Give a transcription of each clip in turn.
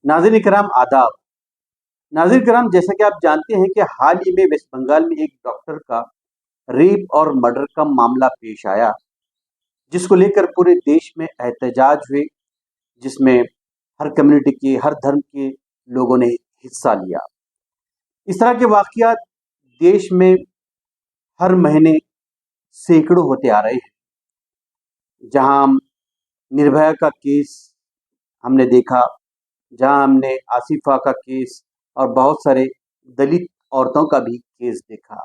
नाज़रीन करام आदाब। नाज़रीन करام, जैसा कि आप जानते हैं कि हाल ही में वेस्ट बंगाल में एक डॉक्टर का रेप और मर्डर का मामला पेश आया, जिसको लेकर पूरे देश में एहतजाज हुए, जिसमें हर कम्युनिटी के, हर धर्म के लोगों ने हिस्सा लिया। इस तरह के वाक़यात देश में हर महीने सैकड़ों होते आ रहे हैं। जहां निर्भया का केस हमने देखा, जहां हमने आसिफा का केस और बहुत सारे दलित औरतों का भी केस देखा।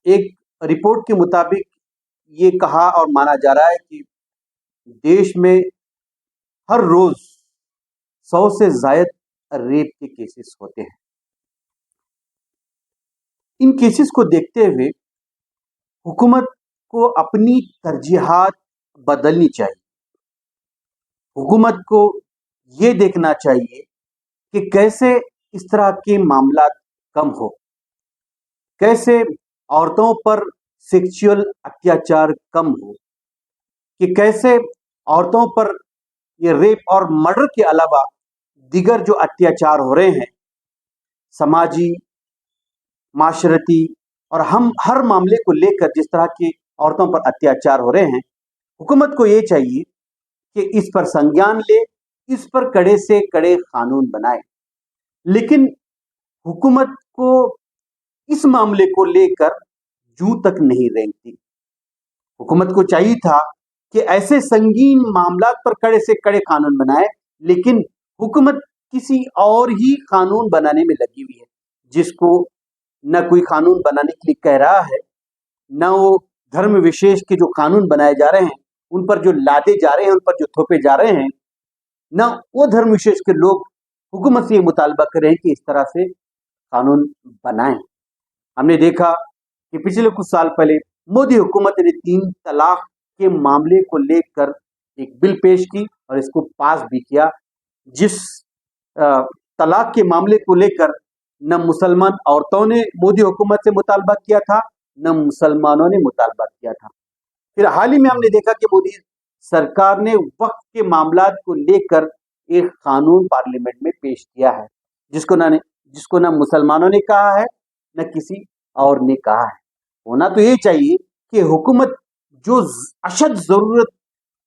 एक रिपोर्ट के मुताबिक ये कहा और माना जा रहा है कि देश में हर रोज 100 से जायद रेप के केसेस होते हैं। इन केसेस को देखते हुए हुकूमत को अपनी तरजीहात बदलनी चाहिए। हुकूमत को ये देखना चाहिए कि कैसे इस तरह के मामला कम हो, कैसे औरतों पर सेक्सुअल अत्याचार कम हो, कि कैसे औरतों पर ये रेप और मर्डर के अलावा दीगर जो अत्याचार हो रहे हैं, समाजी, माशरती और हम हर मामले को लेकर जिस तरह के औरतों पर अत्याचार हो रहे हैं, हुकूमत को ये चाहिए कि इस पर संज्ञान ले, इस पर कड़े से कड़े कानून बनाए। लेकिन हुकूमत को इस मामले को लेकर जूं तक नहीं रेंगती। हुकूमत को चाहिए था कि ऐसे संगीन मामला पर कड़े से कड़े कानून बनाए, लेकिन हुकूमत किसी और ही कानून बनाने में लगी हुई है, जिसको न कोई कानून बनाने के लिए कह रहा है, न वो धर्म विशेष के जो कानून बनाए जा रहे हैं उन पर जो लादे जा रहे हैं, उन पर जो थोपे जा रहे हैं, न वो धर्म विशेष के लोग हुकूमत से ये मुतालबा कर रहे हैं कि इस तरह से कानून बनाएं। हमने देखा कि पिछले कुछ साल पहले मोदी हुकूमत ने 3 तलाक के मामले को लेकर एक बिल पेश की और इसको पास भी किया, जिस तलाक के मामले को लेकर न मुसलमान औरतों ने मोदी हुकूमत से मुतालबा किया था, न मुसलमानों ने मुतालबा किया था। फिर हाल ही में हमने देखा कि मोदी सरकार ने वक्फ के मामलात को लेकर एक कानून पार्लियामेंट में पेश किया है, जिसको ना मुसलमानों ने कहा है, न किसी और ने कहा है। होना तो ये चाहिए कि हुकूमत जो अशद जरूरत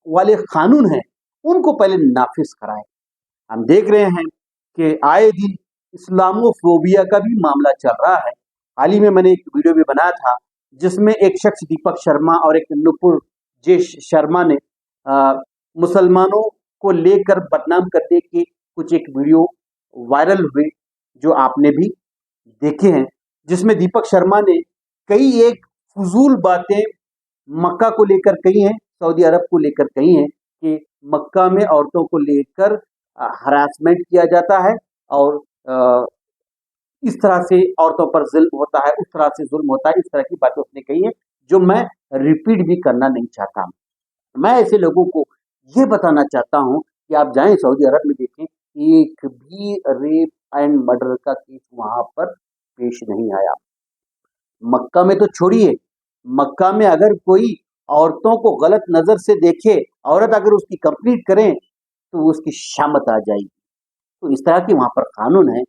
वाले कानून हैं उनको पहले नाफिज कराए। हम देख रहे हैं कि आए दिन इस्लामोफोबिया का भी मामला चल रहा है। हाल ही में मैंने एक वीडियो भी बनाया था, जिसमें एक शख्स दीपक शर्मा और एक नुपुर जे शर्मा ने मुसलमानों को लेकर बदनाम करने के कुछ एक वीडियो वायरल हुए, जो आपने भी देखे हैं, जिसमें दीपक शर्मा ने कई एक फजूल बातें मक्का को लेकर कही हैं, सऊदी अरब को लेकर कही हैं कि मक्का में औरतों को लेकर हरासमेंट किया जाता है और इस तरह से औरतों पर जुल्म होता है, उस तरह से जुल्म होता है। इस तरह की बातें उसने कही हैं जो मैं रिपीट भी करना नहीं चाहता। मैं ऐसे लोगों को ये बताना चाहता हूं कि आप जाएं सऊदी अरब में, देखें, एक भी रेप एंड मर्डर का केस वहां पर पेश नहीं आया। मक्का में तो छोड़िए, मक्का में अगर कोई औरतों को गलत नजर से देखे, औरत अगर उसकी कंप्लीट करें तो उसकी शामत आ जाएगी। तो इस तरह के वहां पर कानून है।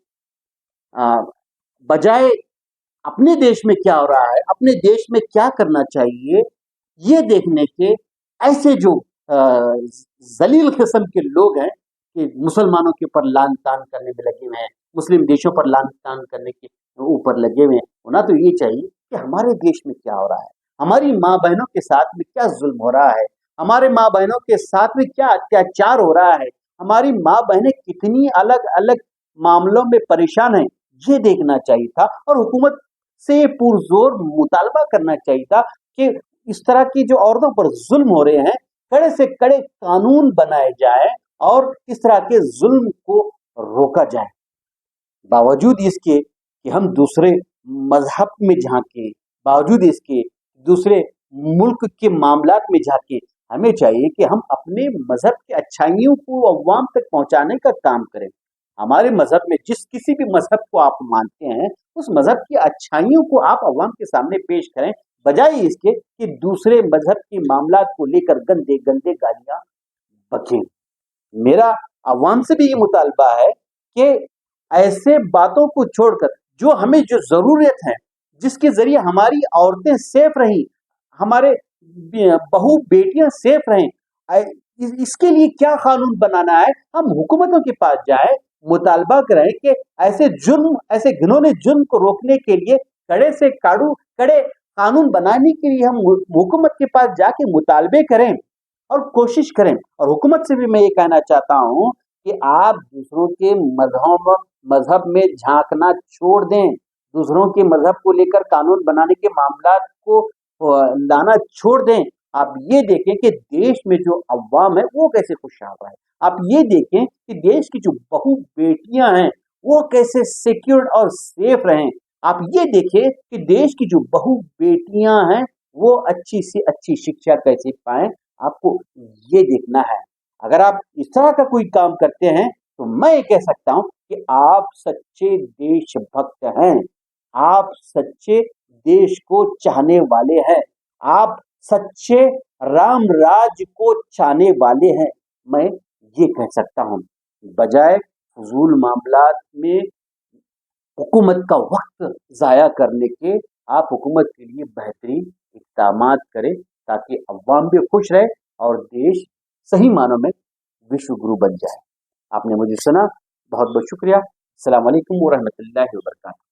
बजाय अपने देश में क्या हो रहा है, अपने देश में क्या करना चाहिए, ये देखने के ऐसे जो जलील किस्म के लोग हैं कि मुसलमानों के ऊपर लान तान करने में लगे हुए हैं, मुस्लिम देशों पर लान तान करने के ऊपर लगे हुए हैं। होना तो ये चाहिए कि हमारे देश में क्या हो रहा है, हमारी माँ बहनों के साथ में क्या जुल्म हो रहा है, हमारे माँ बहनों के साथ में क्या अत्याचार हो रहा है, हमारी माँ बहनें कितनी अलग अलग मामलों में परेशान हैं, ये देखना चाहिए था। और हुकूमत से पुरजोर मुतालबा करना चाहिए था कि इस तरह की जो औरतों पर जुल्म हो रहे हैं, कड़े से कड़े कानून बनाए जाए और इस तरह के जुल्म को रोका जाए। बावजूद इसके कि हम दूसरे मजहब में झांके, बावजूद इसके दूसरे मुल्क के मामलात में झांके, हमें चाहिए कि हम अपने मजहब की अच्छाइयों को अवाम तक पहुंचाने का काम करें। हमारे मजहब में जिस किसी भी मजहब को आप मानते हैं, उस मजहब की अच्छाइयों को आप अवाम के सामने पेश करें, बजाय इसके कि दूसरे मजहब के मामलात को लेकर गंदे गंदे गालियां बकें। मेरा عوام سے بھی یہ مطالبہ ہے کہ ایسے باتوں کو چھوڑ کر جو ہمیں جو ضرورت ہے، جس کے ذریعے ہماری عورتیں سیف رہیں، ہمارے بہو بیٹیاں سیف رہیں، اس کے لیے کیا قانون بنانا ہے، ہم حکومتوں کے پاس جائیں، مطالبہ کریں کہ ایسے گھنونے جرم کو روکنے کے لیے کڑے سے کڑے قانون بنانے کے لیے ہم حکومت کے پاس جا کے مطالبے کریں اور کوشش کریں۔ اور حکومت سے بھی میں یہ کہنا چاہتا ہوں کہ آپ دوسروں کے مذہب میں جھانکنا چھوڑ دیں، دوسروں کے مذہب کو لے کر قانون بنانے کے معاملات کو لانا چھوڑ دیں۔ آپ یہ دیکھیں کہ دیش میں جو عوام ہے وہ کیسے خوشحال ہے، آپ یہ دیکھیں کہ دیش کی جو بہو بیٹیاں ہیں وہ کیسے سیکیورڈ اور سیف رہیں، آپ یہ دیکھیں کہ دیش کی جو بہو بیٹیاں ہیں وہ اچھی سے اچھی شکشا کیسے پائیں، آپ کو یہ دیکھنا ہے۔ اگر آپ اس طرح کا کوئی کام کرتے ہیں تو میں یہ کہہ سکتا ہوں کہ آپ سچے دیش بھکت ہیں، آپ سچے دیش کو چاہنے والے ہیں، آپ سچے رام راج کو چاہنے والے ہیں، میں یہ کہہ سکتا ہوں۔ بجائے فضول معاملات میں حکومت کا وقت ضائع کرنے کے آپ حکومت کے لیے بہترین اقدامات کریں تاکہ عوام بھی خوش رہے اور دیش صحیح معنوں میں وشو گرو بن جائے۔ آپ نے مجھے سنا، بہت بہت شکریہ۔ السلام علیکم ورحمۃ اللہ وبرکاتہ۔